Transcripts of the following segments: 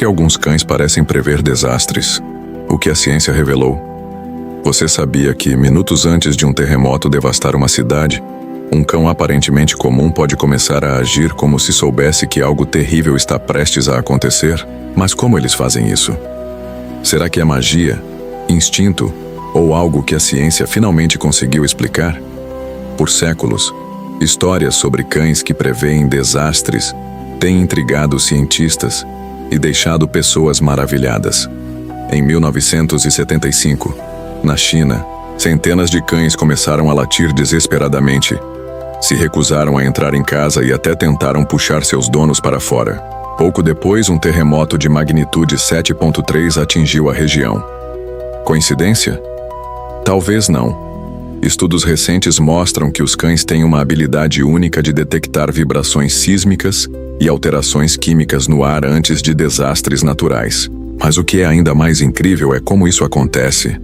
que alguns cães parecem prever desastres? O que a ciência revelou? Você sabia que, minutos antes de um terremoto devastar uma cidade, um cão aparentemente comum pode começar a agir como se soubesse que algo terrível está prestes a acontecer? Mas como eles fazem isso? Será que é magia, instinto ou algo que a ciência finalmente conseguiu explicar? Por séculos, histórias sobre cães que preveem desastres têm intrigado cientistas e deixado pessoas maravilhadas. Em 1975, na China, centenas de cães começaram a latir desesperadamente. Se recusaram a entrar em casa e até tentaram puxar seus donos para fora. Pouco depois, um terremoto de magnitude 7.3 atingiu a região. Coincidência? Talvez não. Estudos recentes mostram que os cães têm uma habilidade única de detectar vibrações sísmicas e alterações químicas no ar antes de desastres naturais. Mas o que é ainda mais incrível é como isso acontece.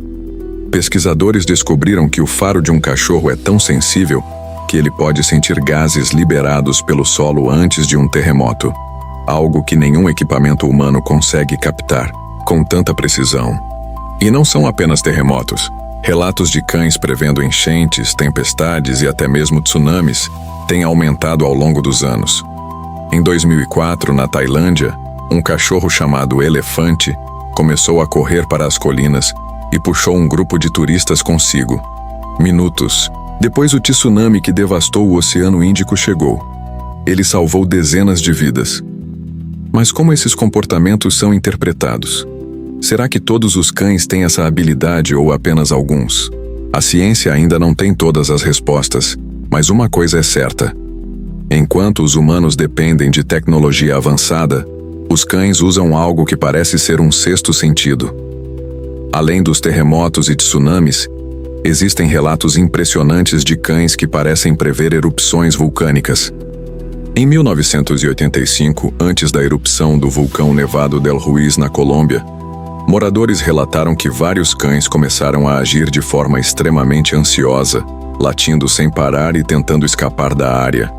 Pesquisadores descobriram que o faro de um cachorro é tão sensível que ele pode sentir gases liberados pelo solo antes de um terremoto, algo que nenhum equipamento humano consegue captar com tanta precisão. E não são apenas terremotos. Relatos de cães prevendo enchentes, tempestades e até mesmo tsunamis têm aumentado ao longo dos anos. Em 2004, na Tailândia, um cachorro chamado Elefante começou a correr para as colinas e puxou um grupo de turistas consigo. Minutos depois, o tsunami que devastou o Oceano Índico chegou. Ele salvou dezenas de vidas. Mas como esses comportamentos são interpretados? Será que todos os cães têm essa habilidade ou apenas alguns? A ciência ainda não tem todas as respostas, mas uma coisa é certa. Enquanto os humanos dependem de tecnologia avançada, os cães usam algo que parece ser um sexto sentido. Além dos terremotos e tsunamis, existem relatos impressionantes de cães que parecem prever erupções vulcânicas. Em 1985, antes da erupção do vulcão Nevado del Ruiz na Colômbia, moradores relataram que vários cães começaram a agir de forma extremamente ansiosa, latindo sem parar e tentando escapar da área.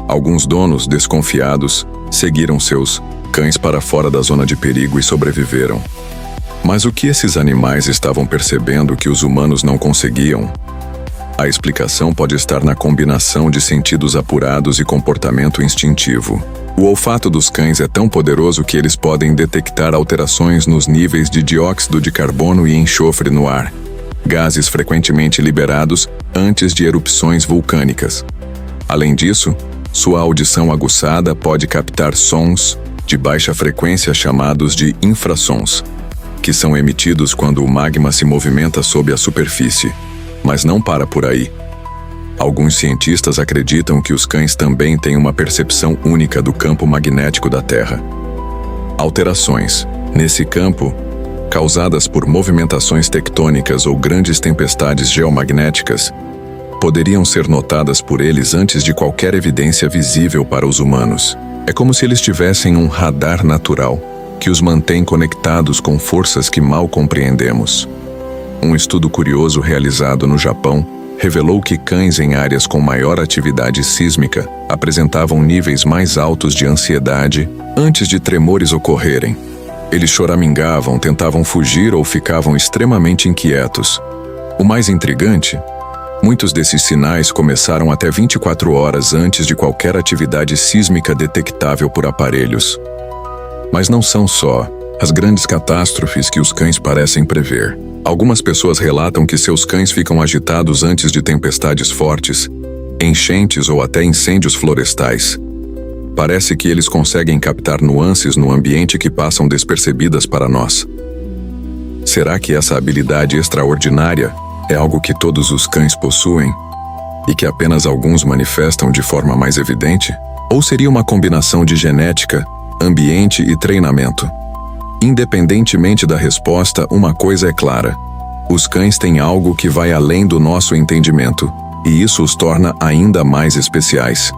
Alguns donos, desconfiados, seguiram seus cães para fora da zona de perigo e sobreviveram. Mas o que esses animais estavam percebendo que os humanos não conseguiam? A explicação pode estar na combinação de sentidos apurados e comportamento instintivo. O olfato dos cães é tão poderoso que eles podem detectar alterações nos níveis de dióxido de carbono e enxofre no ar, gases frequentemente liberados antes de erupções vulcânicas. Além disso, sua audição aguçada pode captar sons de baixa frequência chamados de infrassons, que são emitidos quando o magma se movimenta sob a superfície. Mas não para por aí. Alguns cientistas acreditam que os cães também têm uma percepção única do campo magnético da Terra. Alterações nesse campo, causadas por movimentações tectônicas ou grandes tempestades geomagnéticas, poderiam ser notadas por eles antes de qualquer evidência visível para os humanos. É como se eles tivessem um radar natural que os mantém conectados com forças que mal compreendemos. Um estudo curioso realizado no Japão revelou que cães em áreas com maior atividade sísmica apresentavam níveis mais altos de ansiedade antes de tremores ocorrerem. Eles choramingavam, tentavam fugir ou ficavam extremamente inquietos. O mais intrigante, muitos desses sinais começaram até 24 horas antes de qualquer atividade sísmica detectável por aparelhos. Mas não são só as grandes catástrofes que os cães parecem prever. Algumas pessoas relatam que seus cães ficam agitados antes de tempestades fortes, enchentes ou até incêndios florestais. Parece que eles conseguem captar nuances no ambiente que passam despercebidas para nós. Será que essa habilidade extraordinária é algo que todos os cães possuem e que apenas alguns manifestam de forma mais evidente? Ou seria uma combinação de genética, ambiente e treinamento? Independentemente da resposta, uma coisa é clara: os cães têm algo que vai além do nosso entendimento, e isso os torna ainda mais especiais.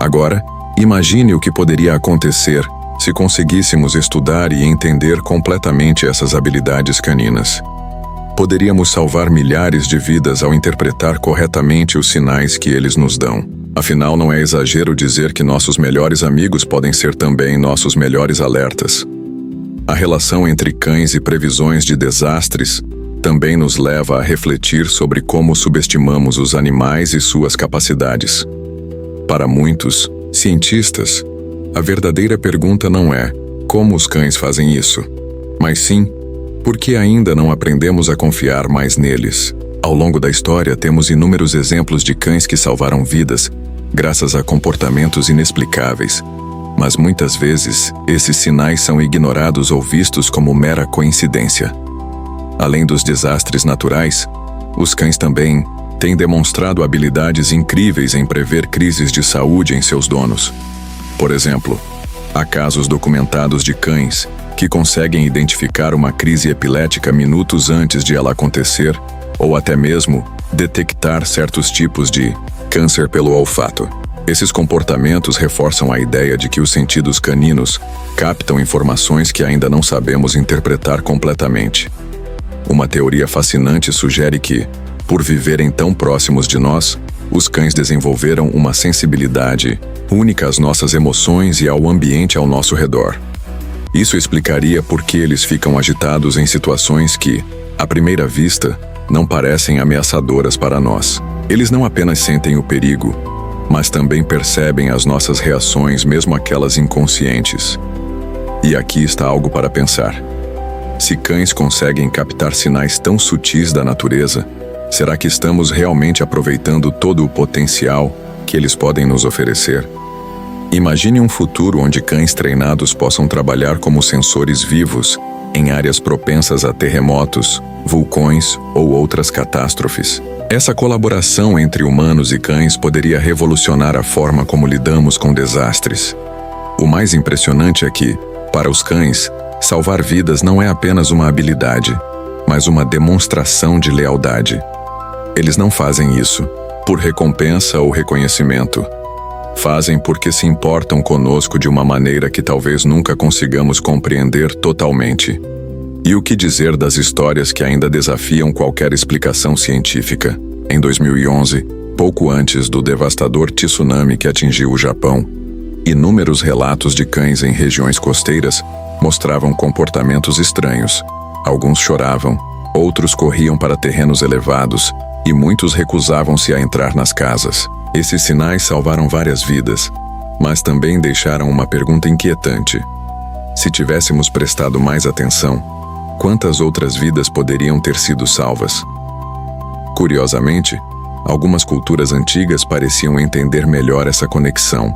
Agora, imagine o que poderia acontecer se conseguíssemos estudar e entender completamente essas habilidades caninas. Poderíamos salvar milhares de vidas ao interpretar corretamente os sinais que eles nos dão. Afinal, não é exagero dizer que nossos melhores amigos podem ser também nossos melhores alertas. A relação entre cães e previsões de desastres também nos leva a refletir sobre como subestimamos os animais e suas capacidades. Para muitos cientistas, a verdadeira pergunta não é como os cães fazem isso, mas sim por que ainda não aprendemos a confiar mais neles. Ao longo da história, temos inúmeros exemplos de cães que salvaram vidas graças a comportamentos inexplicáveis, mas muitas vezes esses sinais são ignorados ou vistos como mera coincidência. Além dos desastres naturais, os cães também têm demonstrado habilidades incríveis em prever crises de saúde em seus donos. Por exemplo, há casos documentados de cães que conseguem identificar uma crise epilética minutos antes de ela acontecer, ou até mesmo detectar certos tipos de câncer pelo olfato. Esses comportamentos reforçam a ideia de que os sentidos caninos captam informações que ainda não sabemos interpretar completamente. Uma teoria fascinante sugere que, por viverem tão próximos de nós, os cães desenvolveram uma sensibilidade única às nossas emoções e ao ambiente ao nosso redor. Isso explicaria por que eles ficam agitados em situações que, à primeira vista, não parecem ameaçadoras para nós. Eles não apenas sentem o perigo, mas também percebem as nossas reações, mesmo aquelas inconscientes. E aqui está algo para pensar. Se cães conseguem captar sinais tão sutis da natureza, será que estamos realmente aproveitando todo o potencial que eles podem nos oferecer? Imagine um futuro onde cães treinados possam trabalhar como sensores vivos em áreas propensas a terremotos, vulcões ou outras catástrofes. Essa colaboração entre humanos e cães poderia revolucionar a forma como lidamos com desastres. O mais impressionante é que, para os cães, salvar vidas não é apenas uma habilidade, mas uma demonstração de lealdade. Eles não fazem isso por recompensa ou reconhecimento. Fazem porque se importam conosco de uma maneira que talvez nunca consigamos compreender totalmente. E o que dizer das histórias que ainda desafiam qualquer explicação científica? Em 2011, pouco antes do devastador tsunami que atingiu o Japão, inúmeros relatos de cães em regiões costeiras mostravam comportamentos estranhos. Alguns choravam, outros corriam para terrenos elevados e muitos recusavam-se a entrar nas casas. Esses sinais salvaram várias vidas, mas também deixaram uma pergunta inquietante. Se tivéssemos prestado mais atenção, quantas outras vidas poderiam ter sido salvas? Curiosamente, algumas culturas antigas pareciam entender melhor essa conexão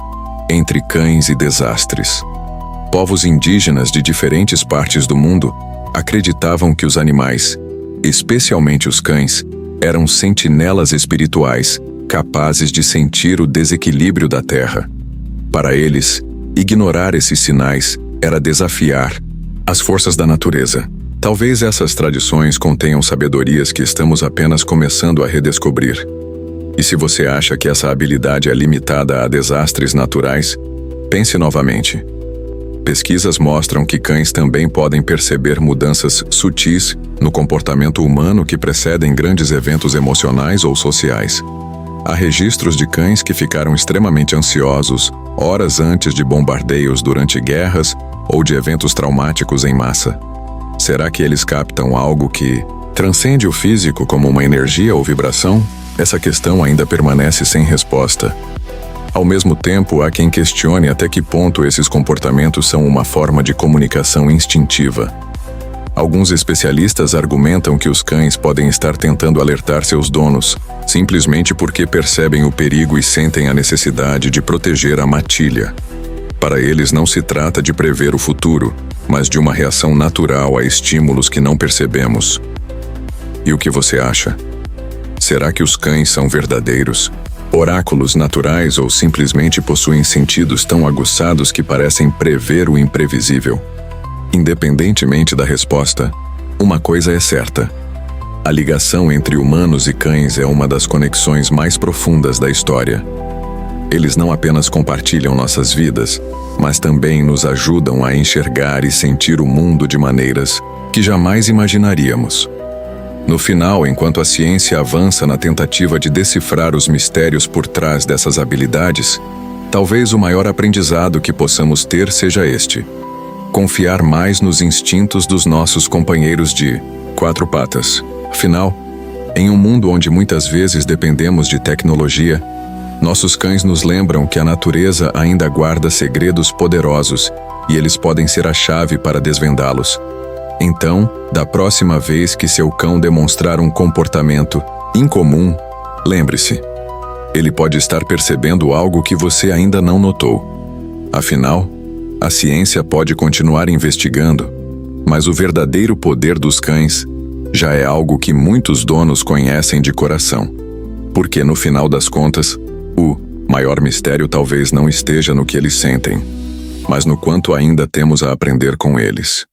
entre cães e desastres. Povos indígenas de diferentes partes do mundo acreditavam que os animais, especialmente os cães, eram sentinelas espirituais, capazes de sentir o desequilíbrio da terra. Para eles, ignorar esses sinais era desafiar as forças da natureza. Talvez essas tradições contenham sabedorias que estamos apenas começando a redescobrir. E se você acha que essa habilidade é limitada a desastres naturais, pense novamente. Pesquisas mostram que cães também podem perceber mudanças sutis no comportamento humano que precedem grandes eventos emocionais ou sociais. Há registros de cães que ficaram extremamente ansiosos horas antes de bombardeios durante guerras ou de eventos traumáticos em massa. Será que eles captam algo que transcende o físico como uma energia ou vibração? Essa questão ainda permanece sem resposta. Ao mesmo tempo, há quem questione até que ponto esses comportamentos são uma forma de comunicação instintiva. Alguns especialistas argumentam que os cães podem estar tentando alertar seus donos, simplesmente porque percebem o perigo e sentem a necessidade de proteger a matilha. Para eles não se trata de prever o futuro, mas de uma reação natural a estímulos que não percebemos. E o que você acha? Será que os cães são verdadeiros oráculos naturais ou simplesmente possuem sentidos tão aguçados que parecem prever o imprevisível? Independentemente da resposta, uma coisa é certa: a ligação entre humanos e cães é uma das conexões mais profundas da história. Eles não apenas compartilham nossas vidas, mas também nos ajudam a enxergar e sentir o mundo de maneiras que jamais imaginaríamos. No final, enquanto a ciência avança na tentativa de decifrar os mistérios por trás dessas habilidades, talvez o maior aprendizado que possamos ter seja este: confiar mais nos instintos dos nossos companheiros de quatro patas. Afinal, em um mundo onde muitas vezes dependemos de tecnologia, nossos cães nos lembram que a natureza ainda guarda segredos poderosos e eles podem ser a chave para desvendá-los. Então, da próxima vez que seu cão demonstrar um comportamento incomum, lembre-se, ele pode estar percebendo algo que você ainda não notou. Afinal, a ciência pode continuar investigando, mas o verdadeiro poder dos cães já é algo que muitos donos conhecem de coração. Porque no final das contas, o maior mistério talvez não esteja no que eles sentem, mas no quanto ainda temos a aprender com eles.